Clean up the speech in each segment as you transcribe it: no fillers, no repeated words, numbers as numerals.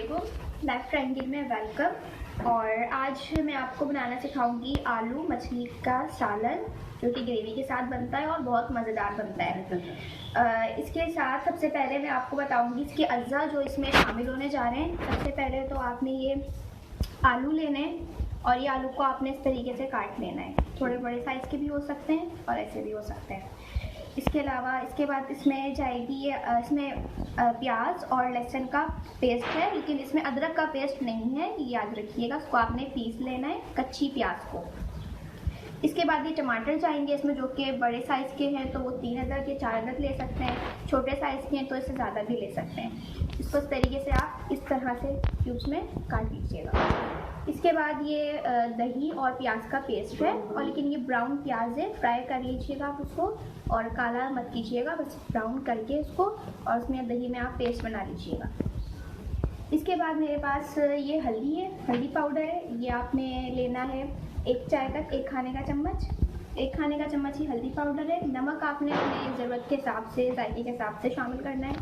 अस्सलामुअलैकुम, life triangle में welcome. और आज मैं आपको बनाना सिखाऊंगी आलू मछली का सालन, जो कि ग्रेवी के साथ बनता है और बहुत मज़ेदार बनता है। इसके साथ सबसे पहले मैं आपको बताऊंगी इसके अज्जा जो इसमें शामिल होने जा रहे हैं। सबसे पहले तो आपने ये आलू लेने हैं और ये आलू को आपने इस तरीके से काट लेना है। थोड़े बड़े साइज़ के भी हो सकते हैं और ऐसे भी हो सकते हैं। इसके अलावा इसके बाद इसमें जाएगी ये इसमें प्याज और लहसुन का पेस्ट है, लेकिन इसमें अदरक का पेस्ट नहीं है, ये याद रखिएगा। उसको आपने पीस लेना है, कच्ची प्याज को। इसके बाद ये टमाटर जाएंगे इसमें, जो कि बड़े साइज़ के हैं तो वो 3 अदरक या 4 अदरक ले सकते हैं। छोटे साइज़ के हैं तो इससे ज़्यादा भी ले सकते हैं। इसको इस तरीके से आप इस तरह से क्यूब्स में काट लीजिएगा। इसके बाद ये दही और प्याज का पेस्ट है, और लेकिन ये ब्राउन प्याज है, फ्राई कर लीजिएगा आप उसको, और काला मत कीजिएगा, बस ब्राउन करके उसको, और उसमें दही में आप पेस्ट बना लीजिएगा। इसके बाद मेरे पास ये हल्दी है, हल्दी पाउडर है। ये आपने लेना है 1 चाय का 1 खाने का चम्मच, 1 खाने का चम्मच ही हल्दी पाउडर है। नमक आपने अपने ज़रूरत के हिसाब से, जायके के हिसाब से शामिल करना है।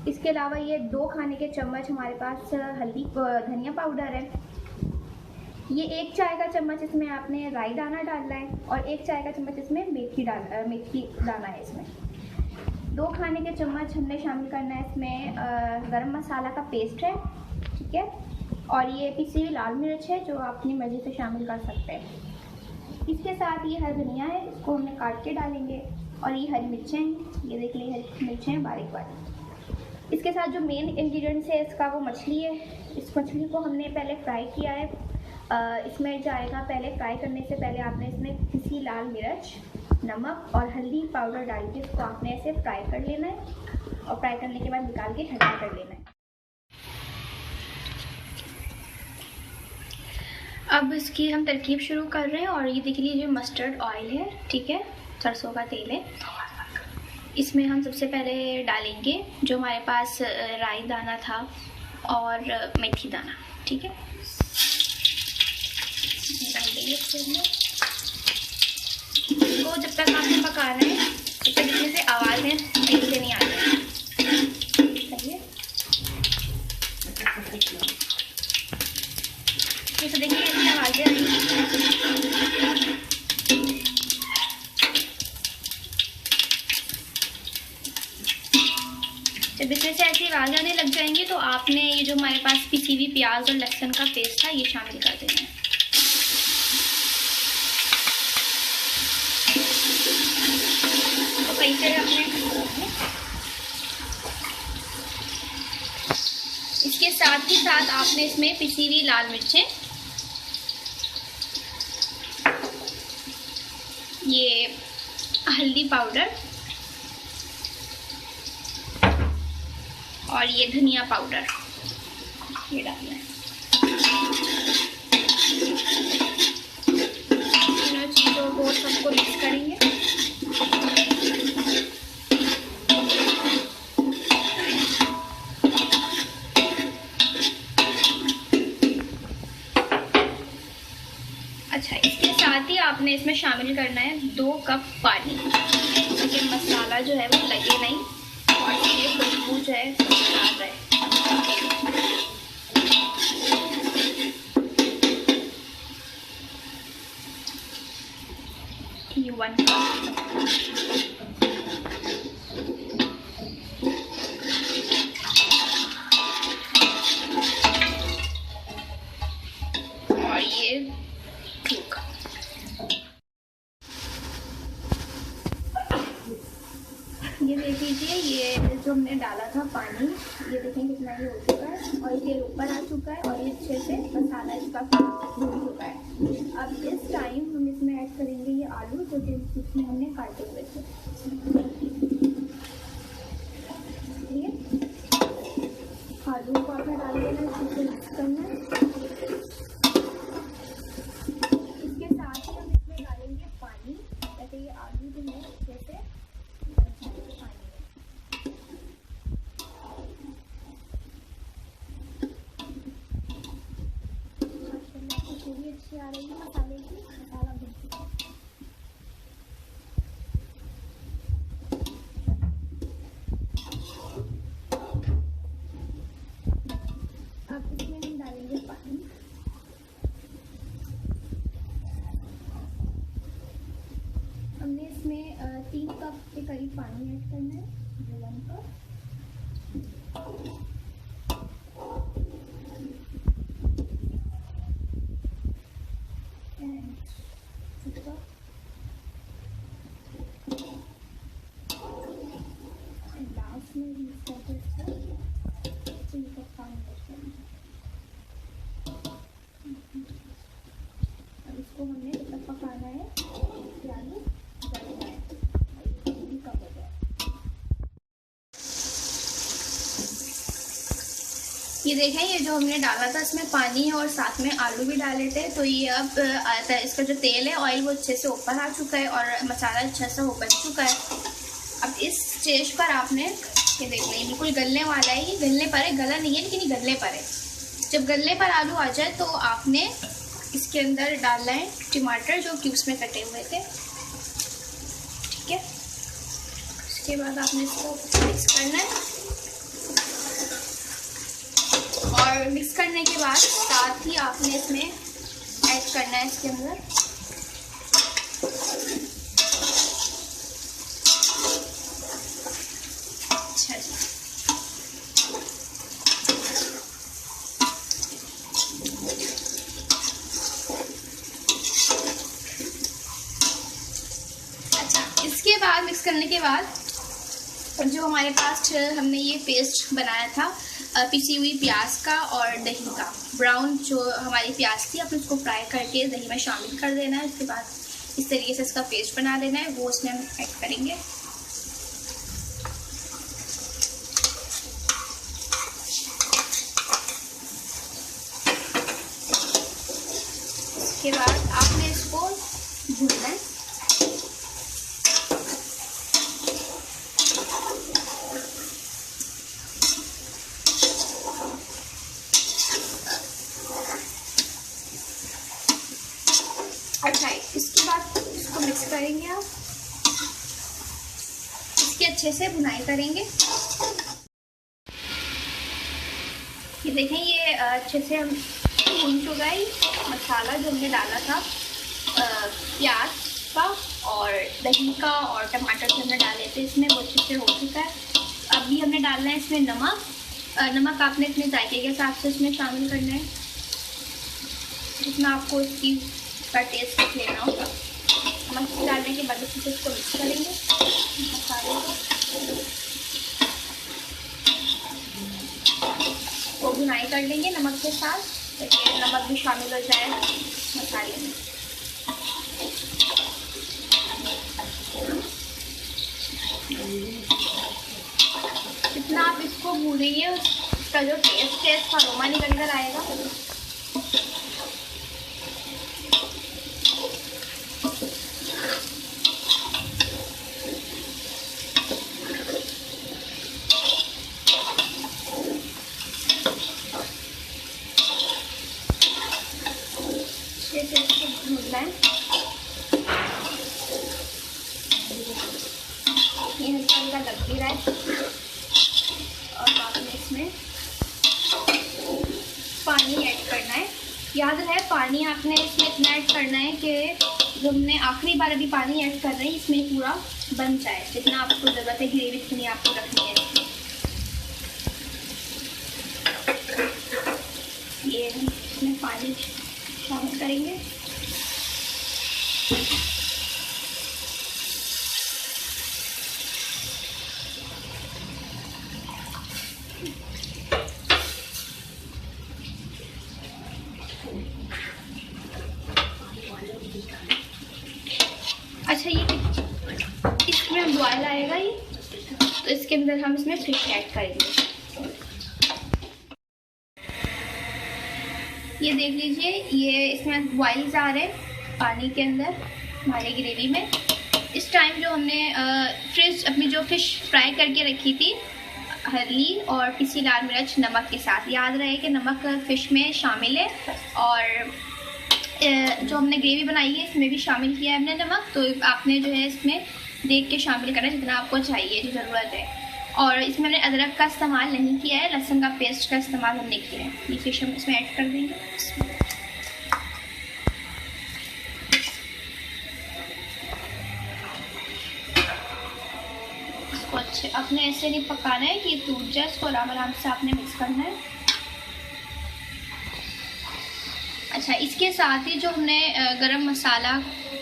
इसके अलावा ये 2 खाने के चम्मच हमारे पास धनिया पाउडर है। ये 1 चाय का चम्मच इसमें आपने राई दाना डालना है, और 1 चाय का चम्मच इसमें मेथी दाना है। इसमें 2 खाने के चम्मच हमने शामिल करना है इसमें गरम मसाला का पेस्ट है, ठीक है। और ये पिसी हुई लाल मिर्च है, जो आप अपनी मर्ज़ी से शामिल कर सकते हैं। इसके साथ ये हरी धनिया है, इसको हमने काट के डालेंगे। और ये हरी मिर्चें हैं, ये देख लीजिए हरी मिर्चें बारीक बारीक। इसके साथ जो मेन इंग्रेडिएंट्स है इसका वो मछली है। इस मछली को हमने पहले फ्राई किया है। इसमें जाएगा, पहले फ्राई करने से पहले आपने इसमें पिसी लाल मिर्च, नमक और हल्दी पाउडर डाल के इसको आपने ऐसे फ्राई कर लेना है, और फ्राई करने के बाद निकाल के ठंडा कर लेना है। अब इसकी हम तरकीब शुरू कर रहे हैं। और ये देख लीजिए मस्टर्ड ऑयल है, ठीक है, सरसों का तेल है। इसमें हम सबसे पहले डालेंगे जो हमारे पास राई दाना था और मेथी दाना, ठीक है, इसको जब तक आपने पका रहे हैं तब तक इसमें से आवाज़ें तेल से नहीं आ रही, सही है। तो देखिए ऐसी आवाज़ें आ रही। जब इसमें से ऐसी आवाज़ आने लग जाएंगी तो आपने ये जो हमारे पास पिसी हुई प्याज और लहसुन का पेस्ट था ये शामिल कर देना है। इसके साथ ही साथ आपने इसमें पिसी हुई लाल मिर्चें, ये हल्दी पाउडर और ये धनिया पाउडर ये डालना है। तीनों चीज़ों को सबको मिक्स करेंगे। अच्छा, इसके साथ ही आपने इसमें शामिल करना है 2 कप पानी, ताकि मसाला जो है वो लगे नहीं और ये खुशबू जो है आ रहे। ये 1 कप। और ये 2 कप। ये देख लीजिए, ये जो हमने डाला था पानी, ये देखें कितना ही हो चुका है, और ये ऊपर आ चुका है, और ये अच्छे से मसाला इसका भून चुका है। अब इस टाइम हम इसमें ऐड करेंगे ये आलू, जो कि इसमें हमने काटे हुए थे, ठीक है। आलू को आपने डाल देना, इसको मिक्स करना है। इसके साथ ही हम इसमें डालेंगे पानी, ताकि ये आलू जो है अच्छे से पूरी अच्छी आ रही है मसाले की, मसाला भून चुका है। ये देखें, ये जो हमने डाला था इसमें पानी और साथ में आलू भी डाले थे, तो ये अब आता है, इसका जो तेल है ऑयल वो अच्छे से ऊपर आ चुका है और मसाला अच्छा से ऊपर चुका है। अब इस स्टेज पर आपने ये देख लें, बिल्कुल गलने वाला है, ये गलने पर है, गला नहीं है लेकिन ये गलने पर है। जब गलने पर आलू आ जाए तो आपने इसके अंदर डालना है टमाटर जो क्यूब्स में कटे हुए थे, ठीक है। उसके बाद आपने इसको मिक्स करना है और मिक्स करने के बाद साथ ही आपने इसमें ऐड करना है इसके अंदर अच्छा जी, अच्छा। इसके बाद मिक्स करने के बाद जो हमारे पास हमने ये पेस्ट बनाया था पिसी हुई प्याज का और दही का, ब्राउन जो हमारी प्याज थी अपने उसको फ्राई करके दही में शामिल कर देना है। उसके बाद इस तरीके से इसका पेस्ट बना लेना है, वो उसमें हम ऐड करेंगे। इसके बाद आपने इसको भूनना है। अच्छा, इसके बाद इसको मिक्स करेंगे, आप इसकी अच्छे से भुनाई करेंगे। ये देखें, ये अच्छे से हम भून चुका है मसाला जो हमने डाला था प्याज का और दही का और टमाटर जो हमने डाले थे इसमें, वो अच्छे से हो चुका है। अभी हमने डालना है इसमें नमक। नमक आपने अपने जायके के हिसाब से इसमें शामिल करना है, जितना आपको इसकी का टेस्ट लेना होगा। नमक डालने के बाद इसको मिक्स करेंगे मसाले को भुनाई कर लेंगे नमक के साथ, ताकि नमक भी शामिल हो जाए मसाले में। जितना आप इसको भूनेंगे उसका जो टेस्ट है, इसका अरोमा निकल कर आएगा। भूनना है, ये हल्का लग भी रहा है और आपने इसमें पानी ऐड करना है। याद रहे, पानी आपने इसमें इतना ऐड करना है कि जब हमने आखिरी बार अभी पानी ऐड कर रहे हैं इसमें पूरा बन जाए, जितना आपको ज़रूरत है ग्रेवी जितनी आपको रखनी है। ये इसमें पानी शामिल करेंगे। अच्छा, ये इसमें बॉयल आएगा ये, तो इसके अंदर हम इसमें फिश ऐड करेंगे। ये देख लीजिए, ये इसमें बॉइल्स आ रहे पानी के अंदर हमारी ग्रेवी में। इस टाइम जो हमने फ्रिश अपनी जो फ़िश फ्राई करके रखी थी हल्दी और पिसी लाल मिर्च नमक के साथ, याद रहे कि नमक फ़िश में शामिल है और जो हमने ग्रेवी बनाई है इसमें भी शामिल किया है हमने नमक। तो आपने जो है इसमें देख के शामिल करना है जितना आपको चाहिए, जो ज़रूरत है। और इसमें हमने अदरक का इस्तेमाल नहीं किया है, लहसुन का पेस्ट का इस्तेमाल हमने किया है। ये फिश हम इसमें ऐड कर देंगे। इसको अच्छे अपने ऐसे नहीं पकाना है कि टूट जाए, इसको आराम आराम से आपने मिक्स करना है। अच्छा, इसके साथ ही जो हमने गरम मसाला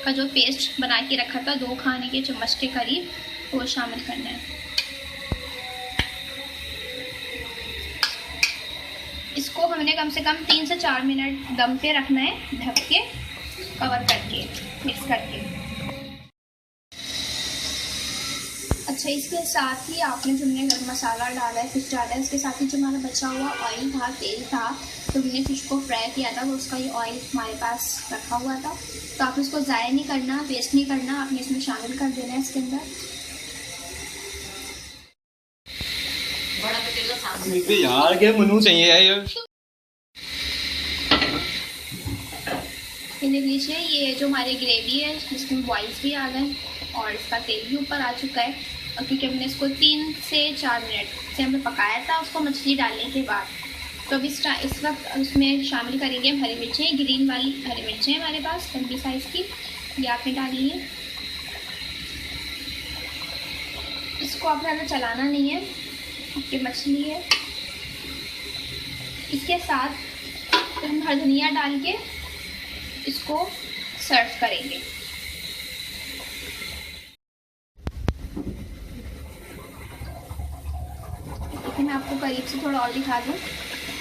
का जो पेस्ट बना के रखा था 2 खाने के चम्मच के करीब, वो शामिल करना है। इसको हमने कम से कम 3 से 4 मिनट दम पे रखना है, ढक के कवर करके मिक्स करके। अच्छा, अच्छा, इसके साथ ही आपने जो हमने गरम मसाला डाला है, फिश डाला है, इसके साथ ही जो हमारा बचा हुआ ऑयल था, तेल था, तो हमने फिश को फ्राई किया था, तो उसका ये ऑयल हमारे पास रखा हुआ था। तो आप इसको ज़ाया नहीं करना, वेस्ट नहीं करना, आपने इसमें शामिल कर देना है इसके अंदर। यार क्या मनु चाहिए है ये देख लीजिए, ये जो हमारी ग्रेवी है इसमें बॉइल्स भी आ गए और इसका तेल भी ऊपर आ चुका है। और क्योंकि हमने इसको 3 से 4 मिनट से हमने पकाया था उसको मछली डालने के बाद। तो अब इस वक्त उसमें शामिल करेंगे हम हरी मिर्चें, ग्रीन वाली हरी मिर्चें हमारे पास लंबी साइज़ की, ये आपने डाली है। इसको आप ज़्यादा चलाना नहीं है, आपकी मछली है। इसके साथ हम हरा धनिया डाल के इसको सर्व करेंगे। मैं आपको करीब से थोड़ा और दिखा दूँ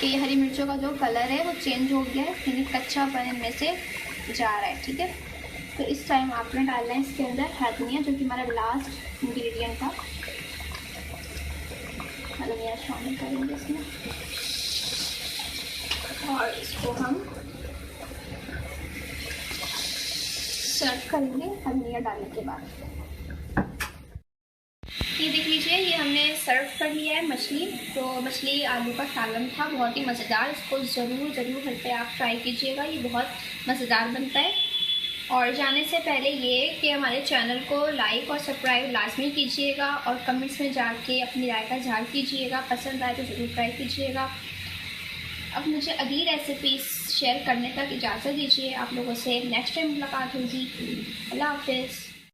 कि ये हरी मिर्चों का जो कलर है वो चेंज हो गया है, यानी कच्चापन इनमें से जा रहा है। ठीक है, तो इस टाइम आपने डालना है इसके अंदर हरा धनिया, जो कि हमारा लास्ट इंग्रेडिएंट था। हरा धनिया शामिल करेंगे इसमें और इसको हम सर्व करेंगे हरा धनिया डालने के बाद। ये देख लीजिए, ये हमने सर्व कर लिया है मछली। तो मछली आलू का सालन था, बहुत ही मज़ेदार। इसको ज़रूर घर पे आप ट्राई कीजिएगा, ये बहुत मज़ेदार बनता है। और जाने से पहले ये कि हमारे चैनल को लाइक और सब्सक्राइब लाजमी कीजिएगा और कमेंट्स में जाके अपनी राय का इज़हार कीजिएगा। पसंद आए तो ज़रूर ट्राई कीजिएगा। अब मुझे अगली रेसिपीज़ शेयर करने तक इजाज़त दीजिए। आप लोगों से नेक्स्ट टाइम मुलाकात होगी। अल्लाह हाफ़िज़।